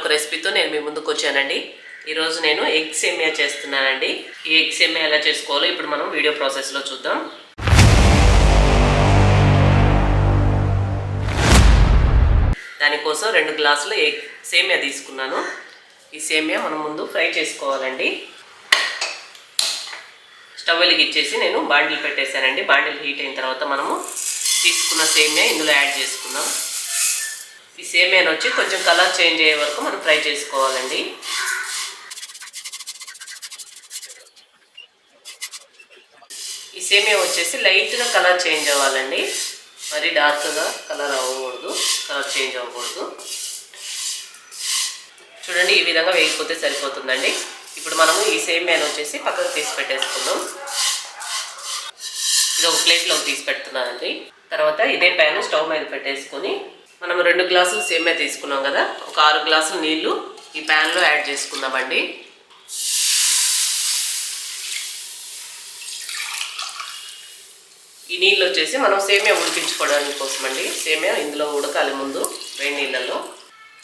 మరొక రెసిపీతో నేను మీ ముందుకు వచ్చానండి. ఈరోజు నేను ఎగ్ సేమియా చేస్తున్నానండి. ఈ ఎగ్ సేమియా ఎలా చేసుకోవాలో ఇప్పుడు మనం వీడియో ప్రాసెస్లో చూద్దాం. దానికోసం 2 గ్లాసులు ఎగ్ సేమియా తీసుకున్నాను. ఈ సేమియా మనం ముందు ఫ్రై చేసుకోవాలండి. స్టవ్ వెలిగించేసి నేను బాండిల్ పెట్టేశానండి. బాండిల్ హీట్ అయిన తర్వాత మనము తీసుకున్న సేమియా ఇందులో యాడ్ చేసుకుందాం. ఈ సేమియాను వచ్చి కొంచెం కలర్ చేంజ్ అయ్యే వరకు మనం ఫ్రై చేసుకోవాలండి. ఈ సేమియా వచ్చేసి లైట్గా కలర్ చేంజ్ అవ్వాలండి. మరి డార్క్గా కలర్ అవ్వకూడదు, కలర్ చేంజ్ అవ్వకూడదు. చూడండి, ఈ విధంగా వేగిపోతే సరిపోతుందండి. ఇప్పుడు మనము ఈ సేమియాను వచ్చేసి పక్కకు తీసి పెట్టేసుకుందాం. ఇది ఒక ప్లేట్లోకి తీసి పెడుతున్నానండి. తర్వాత ఇదే ప్యాన్ స్టవ్ మీద పెట్టేసుకొని మనం 2 గ్లాసులు సేమియా తీసుకున్నాం కదా, ఒక 6 గ్లాసులు నీళ్లు ఈ ప్యాన్లో యాడ్ చేసుకుందామండి. ఈ నీళ్ళు వచ్చేసి మనం సేమియా ఉడికించుకోవడానికి కోసం అండి. సేమియా ఇందులో ఉడకాలి ముందు వేడి నీళ్ళల్లో.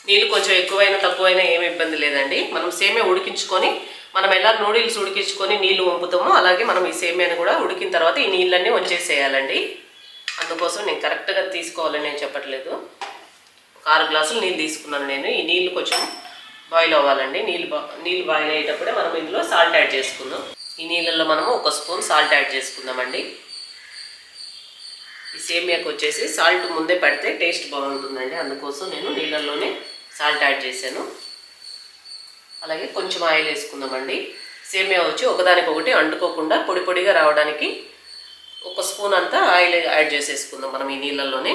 నీళ్ళు కొంచెం ఎక్కువైనా తక్కువైనా ఏమి ఇబ్బంది లేదండి. మనం సేమియా ఉడికించుకొని మనం ఎలా నూడిల్స్ ఉడికించుకొని నీళ్లు వంపుతామో అలాగే మనం ఈ సేమియాని కూడా ఉడికిన తర్వాత ఈ నీళ్ళన్నీ వంచేసేయాలండి. అందుకోసం నేను కరెక్ట్గా తీసుకోవాలని నేను చెప్పట్లేదు. ఒక 6 గ్లాసులు నీళ్ళు తీసుకున్నాను నేను. ఈ నీళ్ళు కొంచెం బాయిల్ అవ్వాలండి. నీళ్ళు బాయిల్ అయ్యేటప్పుడే మనం ఇందులో సాల్ట్ యాడ్ చేసుకుందాం. ఈ నీళ్ళల్లో మనము 1 స్పూన్ సాల్ట్ యాడ్ చేసుకుందామండి. ఈ సేమియాకి వచ్చేసి సాల్ట్ ముందే పడితే టేస్ట్ బాగుంటుందండి. అందుకోసం నేను నీళ్ళల్లోనే సాల్ట్ యాడ్ చేశాను. అలాగే కొంచెం ఆయిల్ వేసుకుందామండి. సేమియా వచ్చి ఒకదానికొకటి అంటుకోకుండా పొడి పొడిగా రావడానికి 1 స్పూన్ అంతా ఆయిల్ యాడ్ చేసేసుకుందాం మనం ఈ నీళ్ళల్లోనే.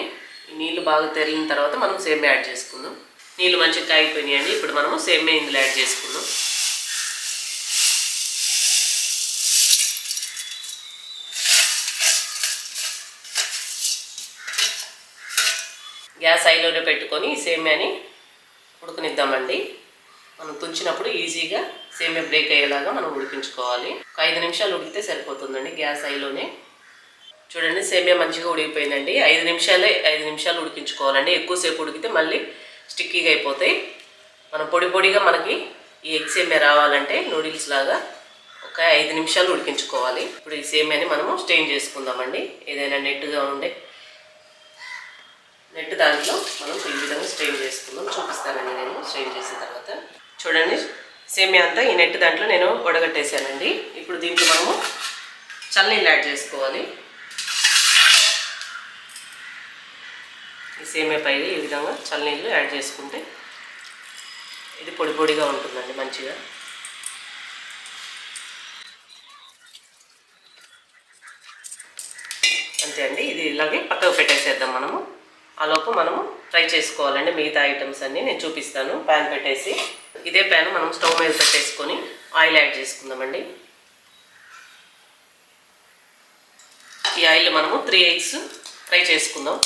ఈ నీళ్ళు బాగా తెరిగిన తర్వాత మనం సేమియా యాడ్ చేసుకుందాం. నీళ్ళు మంచిగా కాగిపోయినాయండి. ఇప్పుడు మనము సేమియా ఇందులో యాడ్ చేసుకుందాం. గ్యాస్ హైలోనే పెట్టుకొని ఈ సేమియాని ఉడకనిద్దామండి. మనం తుంచినప్పుడు ఈజీగా సేమియా బ్రేక్ అయ్యేలాగా మనం ఉడికించుకోవాలి. ఒక 5 నిమిషాలు ఉడికితే సరిపోతుందండి గ్యాస్ హైలోనే. చూడండి, సేమియా మంచిగా ఉడికిపోయిందండి. 5 నిమిషాలు ఉడికించుకోవాలండి. ఎక్కువసేపు ఉడికితే మళ్ళీ స్టిక్కీగా అయిపోతాయి. మనం పొడి పొడిగా మనకి ఈ ఎగ్ సేమియా రావాలంటే నూడిల్స్ లాగా ఒక 5 నిమిషాలు ఉడికించుకోవాలి. ఇప్పుడు ఈ సేమియాని మనము స్టెయిన్ చేసుకుందామండి. ఏదైనా నెట్గా ఉండే నెట్ దాంట్లో మనం ఈ విధంగా స్ట్రెయిన్ చేసుకుందాం. చూపిస్తానండి నేను స్ట్రెయిన్ చేసిన తర్వాత. చూడండి, సేమియా అంతా ఈ నెట్ దాంట్లో నేను వడగట్టేసానండి. ఇప్పుడు దీంట్లో మనము చల్లనీళ్ళు యాడ్ చేసుకోవాలి. ఈ సేమియా పైన ఈ విధంగా చల్లనీళ్ళు యాడ్ చేసుకుంటే ఇది పొడి పొడిగా ఉంటుందండి మంచిగా. అంతే అండి. ఇది ఇలాగే పక్కకు పెట్టేసేద్దాం మనము. ఆలోపు మనము ఫ్రై చేసుకోవాలండి మిగతా ఐటమ్స్ అన్నీ నేను చూపిస్తాను. ప్యాన్ పెట్టేసి ఇదే ప్యాన్ మనం స్టవ్ మీద పెట్టేసుకొని ఆయిల్ యాడ్ చేసుకుందామండి. ఈ ఆయిల్ మనము 3 ఎగ్స్ ఫ్రై చేసుకుందాం.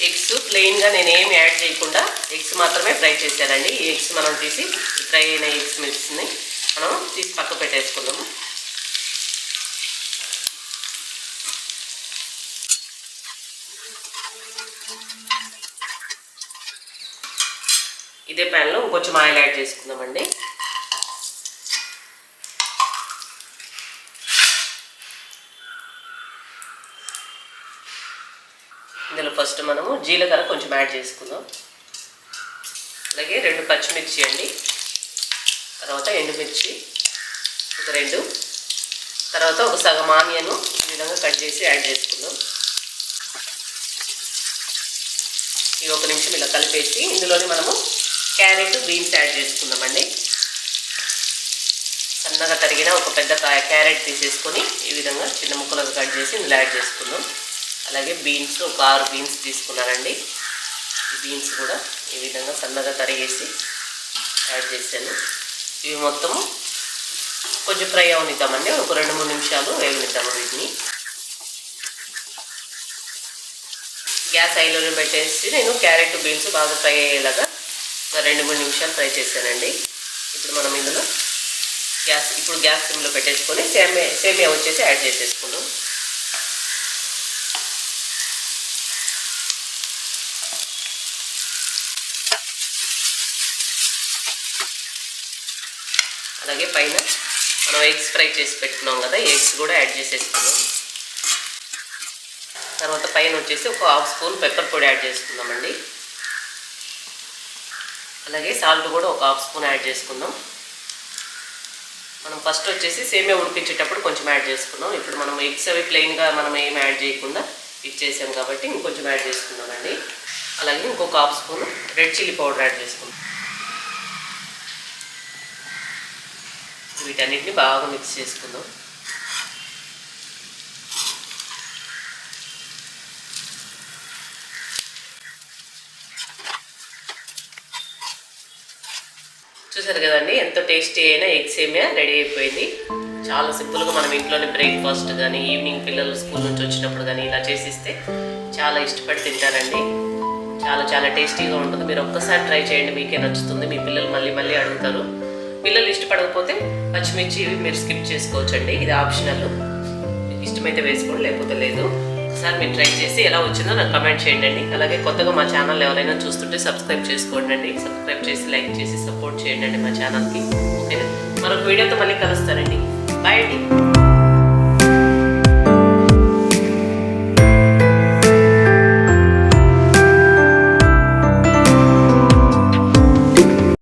ఎగ్స్ ప్లెయిన్గా నేను ఏమి యాడ్ చేయకుండా ఎగ్స్ మాత్రమే ఫ్రై చేశానండి. ఈ ఎగ్స్ మనం తీసి ఫ్రై అయిన ఎగ్స్ మిక్స్ని మనం తీసి పక్క పెట్టేసుకుందాము. ఇదే ప్యాన్లో కొంచెం ఆయిల్ యాడ్ చేసుకుందామండి. ఇందులో ఫస్ట్ మనము జీలకర్ర కొంచెం యాడ్ చేసుకుందాం. అలాగే 2 పచ్చిమిర్చి అండి. తర్వాత ఎండుమిర్చి ఒక 2. తర్వాత ఒక సగం ఆనియను ఈ విధంగా కట్ చేసి యాడ్ చేసుకుందాం. ఇది 1 నిమిషం ఇలా కలిపేసి ఇందులోనే మనము క్యారెట్, బీన్స్ యాడ్ చేసుకుందామండి. సన్నగా తరిగిన ఒక పెద్ద క్యారెట్ తీసేసుకొని ఈ విధంగా చిన్న ముక్కలుగా కట్ చేసి ఇందులో యాడ్ చేసుకుందాం. అలాగే బీన్స్ ఒక 6 బీన్స్ తీసుకున్నానండి. ఈ బీన్స్ కూడా ఈ విధంగా సన్నగా తరిగేసి యాడ్ చేశాను. ఇవి మొత్తము కొంచెం ఫ్రై అవనిద్దామండి. ఒక 2-3 నిమిషాలు వేగనిద్దాము వీటిని. గ్యాస్ హైలోనే పెట్టేసి నేను క్యారెట్ బీన్స్ బాగా ఫ్రై అయ్యేలాగా 2-3 నిమిషాలు ఫ్రై చేశానండి. ఇప్పుడు మనం ఇందులో గ్యాస్ సిమ్లో పెట్టేసుకొని సేమియా వచ్చేసి యాడ్ చేసేసుకున్నాం. అలాగే పైన మనం ఎగ్స్ ఫ్రై చేసి పెట్టుకున్నాం కదా, ఎగ్స్ కూడా యాడ్ చేసేసుకున్నాం. తర్వాత పైన వచ్చేసి ఒక 1/2 స్పూన్ పెప్పర్ పొడి యాడ్ చేసుకుందామండి. అలాగే సాల్ట్ కూడా ఒక 1/2 స్పూన్ యాడ్ చేసుకుందాం. మనం ఫస్ట్ వచ్చేసి సేమియా ఉడికించేటప్పుడు కొంచెం యాడ్ చేసుకున్నాం. ఇప్పుడు మనం ఎగ్స్ అవి ప్లెయిన్గా మనం ఏం యాడ్ చేయకుండా ఇచ్చేసాం కాబట్టి ఇంకొంచెం యాడ్ చేసుకున్నామండి. అలాగే ఇంకొక 1/2 spoon red chilli powder add చేసుకుందాం. వీటన్నిటిని బాగా మిక్స్ చేసుకుందాం. చూసారు కదండి, ఎంతో టేస్టీ అయిన ఎగ్ సేమియా రెడీ అయిపోయింది. చాలా సింపుల్గా మనం ఇంట్లోనే బ్రేక్ఫాస్ట్ కానీ ఈవినింగ్ పిల్లలు స్కూల్ నుంచి వచ్చినప్పుడు కానీ ఇలా చేసిస్తే చాలా ఇష్టపడి తింటారండి. చాలా టేస్టీగా ఉంటుంది. మీరు ఒక్కసారి ట్రై చేయండి, మీకే నచ్చుతుంది. మీ పిల్లలు మళ్ళీ అడుగుతారు. పిల్లలు ఇష్టపడకపోతే పచ్చిమిర్చి ఇవి మీరు స్కిప్ చేసుకోవచ్చండి, ఇది ఆప్షనల్. మీకు ఇష్టమైతే వేసుకోండి, లేకపోతే లేదు. ఒకసారి మీరు ట్రై చేసి ఎలా వచ్చిందో నాకు కమెంట్ చేయండి. అలాగే కొత్తగా మా ఛానల్ ఎవరైనా చూస్తుంటే సబ్స్క్రైబ్ చేసుకోండి. సబ్స్క్రైబ్ చేసి లైక్ చేసి సపోర్ట్ చేయండి మా ఛానల్కి. ఓకేనా? మరొక వీడియోతో మళ్ళీ కలుస్తానండి. బాయ్ అండి.